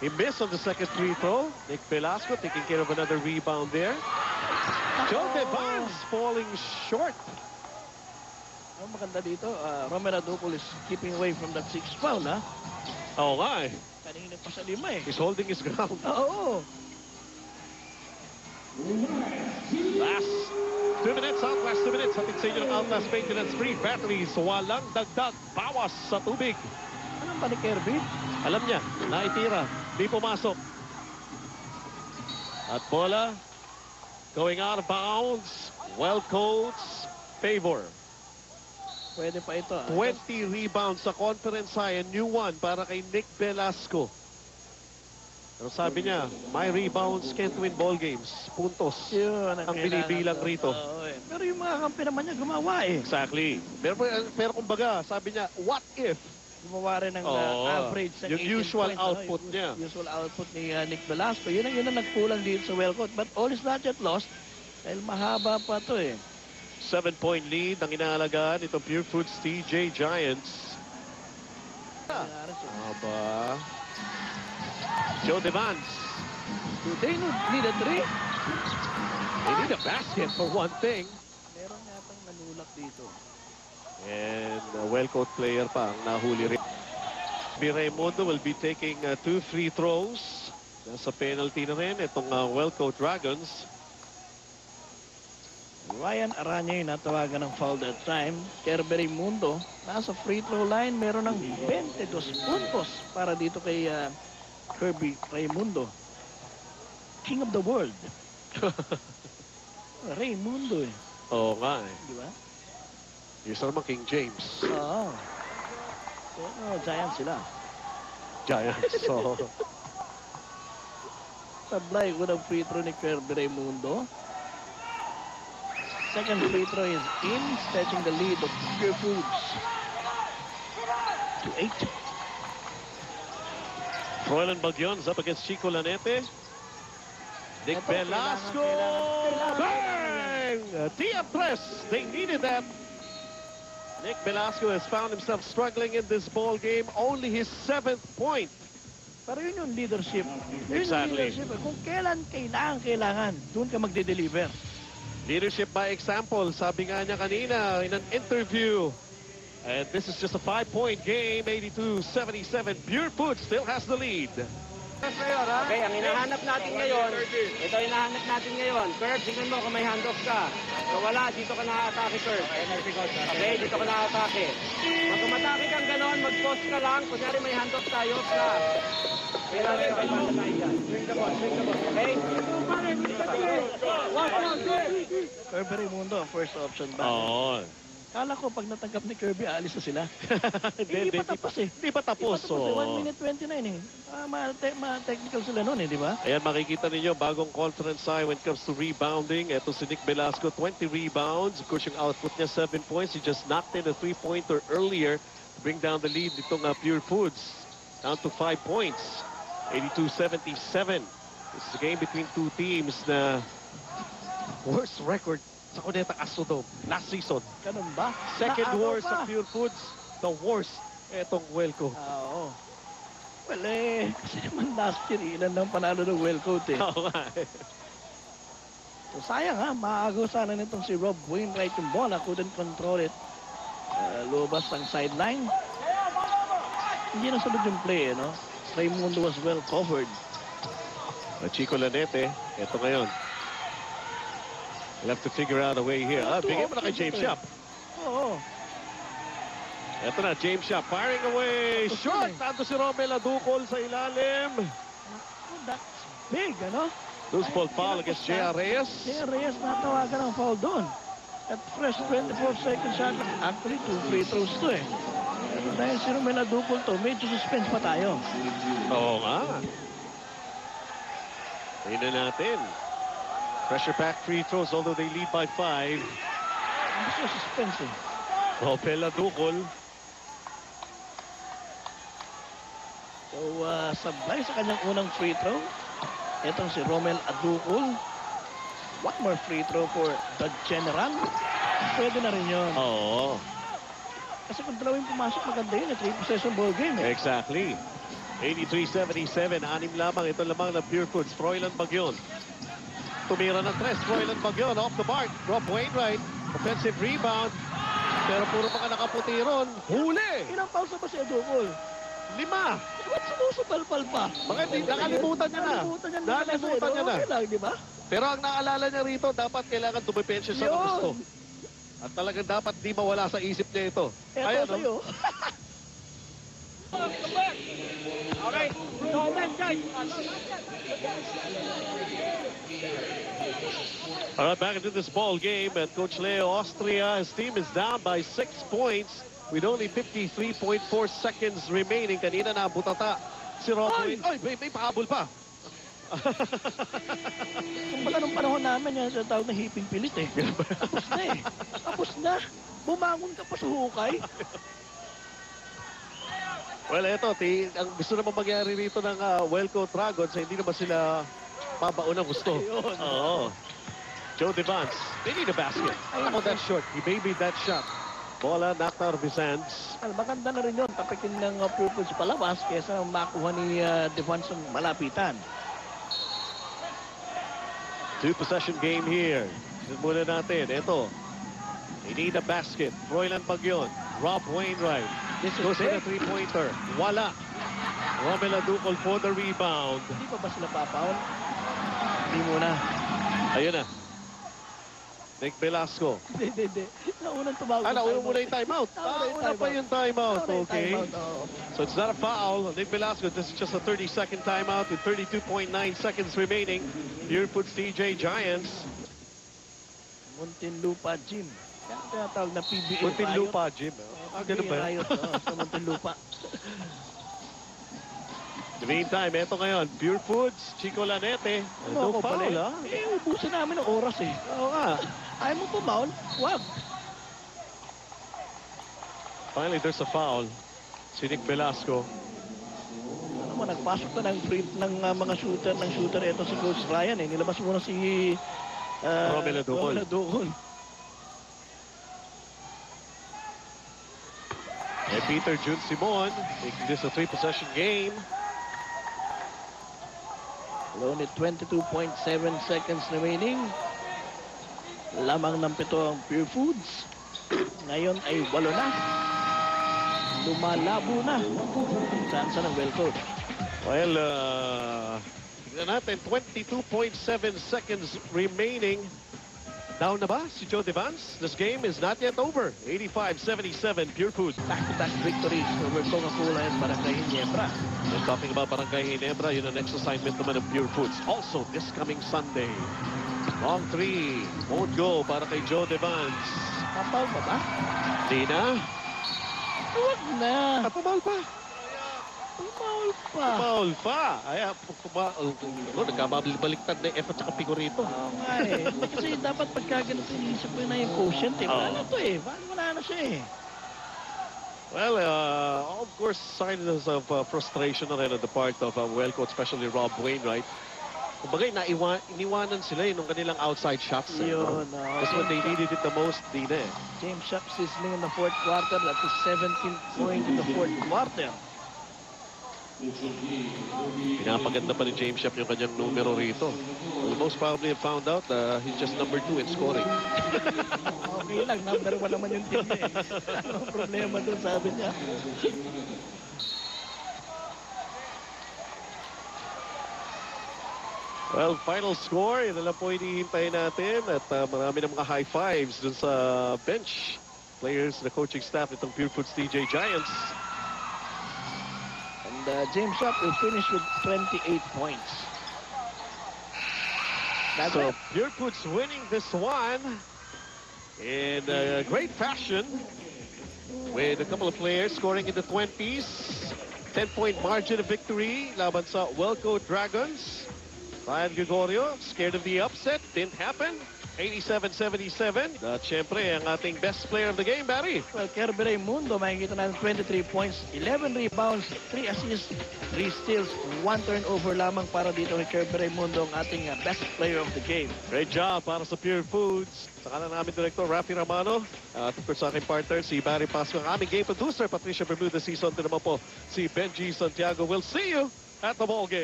He missed on the second free throw. Nick Velasco taking care of another rebound there. Joe Devans falling short. Ang maganda dito, Romel Adupol is keeping away from that 6 foul, ha? Oo nga eh. Kanina pa sa 5 eh. He's holding his ground. Oo. Last 2 minutes, Outlast 2 minutes. Hatid sa inyo ng Outlast Maintenance Free Batteries. Walang dagdag, bawas sa tubig. Anong ba ni Kirby? Alam niya, naitira. Di pumasok. At bola, going out of bounds. Well coached, favor. Pwede pa ito. 20 rebounds sa conference high. A new one para kay Nick Velasco. Pero sabi niya, my rebounds can't win ball games. Puntos. Yun, ang binibilang rito. Pero yung mga kampi naman niya gumawa eh. Exactly. Pero kumbaga, sabi niya, what if? Gumawa rin ng average ng yung 18 usual points, output niya. Usual output ni Nick Velasco. Yun ang nagkulang dito sa Wellcoat. But all is not yet lost. Dahil mahaba pa to eh. 7-point lead ang inaalagaan itong Pure Foods TJ Giants. Aba. Joe Devans. Do they need a 3? They need a basket for one thing. Meron yatang nanulak dito. And a well-coached player pa ang nahuli rin. Raimundo will be taking 2 free throws. Nasa penalty na rin itong well-coached Dragons. Ryan Aranya yung natawagan ng foul that time. Kirby Raimundo, nasa free throw line, meron ng 22 puntos para dito kay Kirby Raimundo. King of the world. Raimundo eh. Oo nga eh. Di ba? Isa naman King James. Oo. Giants sila. Giants. So, Sablay ko ng free throw ni Kirby Raimundo. Second free throw is in, stretching the lead of Pure Foods to 8. Roland Bagyon's up against Chico Lanete. Nick Velasco. Bang! Diatres. They needed that. Nick Velasco has found himself struggling in this ball game. Only his 7th point. Pero yun yung leadership. Yun Exactly. yung leadership. Kung kailan kailangan, doon ka magde-deliver. Leadership by example, sabi nga niya kanina in an interview. And this is just a 5-point game, 82-77. Pure Food still has the lead. Okay, ang hinahanap natin ngayon, ito yung hinahanap natin ngayon. Kurt, tingnan mo kung may handoff ka. Kung wala, dito ka na-atake, Kurt. Okay, dito ka na-atake. Pag umatake kang ganon, mag-post ka lang. Kunyari may handoff tayo, stop. Swing the ball, okay? Kirby Raimundo, first option ba? Oo. Kala ko pag natanggap ni Kirby, alis na sila. Hindi pa tapos eh. Hindi pa tapos. Hindi pa tapos eh. 1 minute 29 eh. Ma-technical sila noon eh, di ba? Ayan, makikita ninyo, bagong conference high when it comes to rebounding. Ito si Nick Velasco, 20 rebounds. Of course, yung output niya, 7 points. He just knocked in a 3-pointer earlier to bring down the lead nitong Pure Foods. Down to 5 points. 82-77. This is a game between two teams na worst record sa Cuneta Astrodome last season. Ganun ba? Second worst pa. sa Pure Foods. The worst. Etong Welco. Oo. Well eh, kasi naman last year, ilan lang panalo ng Wellcoat eh. Oo nga eh. So sayang ha, maagaw sana nitong si Rob Wainwright yung bola, couldn't control it. Lubas ang sideline. Hindi nasunod yung play eh, no? Raimundo was well covered. Chico Lanete, ito ngayon. We'll have to figure out a way here. Bigyan mo na kay James Shop. Oo. Ito na, James Shop firing away. Short! Tanto si Romel Adukol sa ilalim. Oh, that's big, ano? Loose ball foul against J.R. Reyes. J.R. Reyes natawagan ng foul doon. At fresh 24 seconds shot. Actually, 2 free throws to eh. Pero dahil si Romel Adukol to, medyo suspense pa tayo. Oo nga. Tingnan natin. Pressure pack free throws, although they lead by 5. Hindi siya suspense eh. Romel Adukol. So, sablay sa kanyang unang free throw. Itong si Romel Adukol. One more free throw for the General. Pwede na rin yun. Oo. Kasi kung dalawang pumasok, maganda yun. 3 possession ball game eh. Exactly. 83-77, 6 lamang. Ito lamang na Pure Foods. Froilan Bagyon. Tumira ng 3. Froilan Bagyon off the mark. Rob Wainwright. Offensive rebound. Pero puro mga nakaputi ron. Huli! Ilang pausa ba si Adukol? 5. Ba't sumusupalpal pa? Mga nakalimutan niya na. Nakalimutan niya na. Okay lang, di ba? Pero ang naalala niya rito, dapat kailangan dumipensya siya ng gusto. Yun. At talagang dapat di mawala sa isip niya ito. Eto Ayan, no? sa'yo. Okay. No, man, guys. All right, back into this ball game. And Coach Leo Austria, his team is down by 6 points with only 53.4 seconds remaining. Kanina na butata si Rob Ay! Wayne. Ay, may pahabol pa. Kumbaga nung panahon namin, yan sa tawag na hiping pilit eh. Tapos na eh. Tapos na. Bumangon ka pa sa hukay. Well, eto, ang gusto naman mangyari rito ng Welco Dragons, hindi naman sila mabaon ng gusto. Ayun. Oo. Joe Devance, they need a basket. Ako that short. He made that shot. Bola knocked out of his hands. Maganda na rin yun. Tapikin ng Pure Foods palabas kaysa makuha ni Devance ang malapitan. 2-possession game here. Tignan muna natin. Ito. They need a basket. Froilan Bagyon. Rob Wainwright. This is Goes for big. a three-pointer. Wala. Romela Ducol for the rebound. Hindi pa ba sila papaon? Hindi muna. Ayun na. Nick Velasco. Hindi. Naunang tumawag. Nauna muna yung timeout. Nauna pa yung timeout. Okay. Oo. So it's not a foul. Nick Velasco, this is just a 30-second timeout with 32.9 seconds remaining. Pure Foods TJ Giants. Muntinlupa Gym. Yan tinatawag na PBA. Muntinlupa Gym. Ganun ba yun? Riot, sa Muntinlupa. In the meantime, eto ngayon, Pure Foods, Chico Lanete. No Ako foul, pala. ha? Ubusin namin ang oras eh. Oo nga. Ayaw mo pumaon? Wag. Finally, there's a foul. Si Nick Velasco. Ano mo, nagpasok na ng brief ng mga shooter ito si Coach Ryan eh. Nilabas muna si Romela Ducol. Romela Ducol. And Peter Jun Simon making this a 3-possession game. Only 22.7 seconds remaining. Lamang ng 7 ang Pure Foods. Ngayon ay 8 na. Lumalabo na. Saan ang well coach? Well, tignan natin, 22.7 seconds remaining. Down na ba si Joe Devance? This game is not yet over. 85-77, Pure Foods. Back-to-back victories over Coca-Cola and Barangay Ginebra. And talking about Barangay Ginebra, yun ang next assignment naman ng Pure Foods. Also, this coming Sunday. Long 3. Won't go para kay Joe Devance. Kapal pa ba? Di na. Huwag na. Paul pa. Tumaul pa. Paul pa. Ay, nagkabaliktad na yung F at saka pico rito. Oo nga eh. Kasi dapat pagka ganito inisip ko na yung quotient eh. Wala na to eh. Wala na siya eh. Well, of course, signs of frustration na rin on the part of well coach, especially Rob Wainwright. Kumbaga, iniwanan sila nung kanilang outside shots. Yun. That's when they needed it the most, di na eh. James Sharp sizzling in the fourth quarter. That is 17th point in the fourth quarter. Pinapaganda pa ni James Sharp yung kanyang numero rito. Well, most probably have found out he's just number 2 in scoring. Okay lang, number 1 naman yung team niya eh. Ano problema doon, sabi niya. Well, final score, yun na lang po hinihintay natin at marami ng mga high fives dun sa bench players, the coaching staff nitong Pure Foods TJ Giants. And James Sharp will finish with 28 points. That's So it. Pure Foods winning this one in great fashion with a couple of players scoring in the 20s. 10-point margin of victory laban sa Welco Dragons. Ryan Gregorio, scared of the upset, didn't happen. 87-77. At syempre, ang ating best player of the game, Barry. Well, Kerby Raimundo, makikita natin 23 points, 11 rebounds, 3 assists, 3 steals, 1 turnover lamang para dito kay Kerby Raimundo, ang ating best player of the game. Great job para sa Pure Foods. Sa kanan namin Director Rafi Romano. At of course sa aking partner, si Barry Pasco. Ang aming game producer, Patricia Bermudez. Season 2 naman po, si Benji Santiago. We'll see you at the ball game.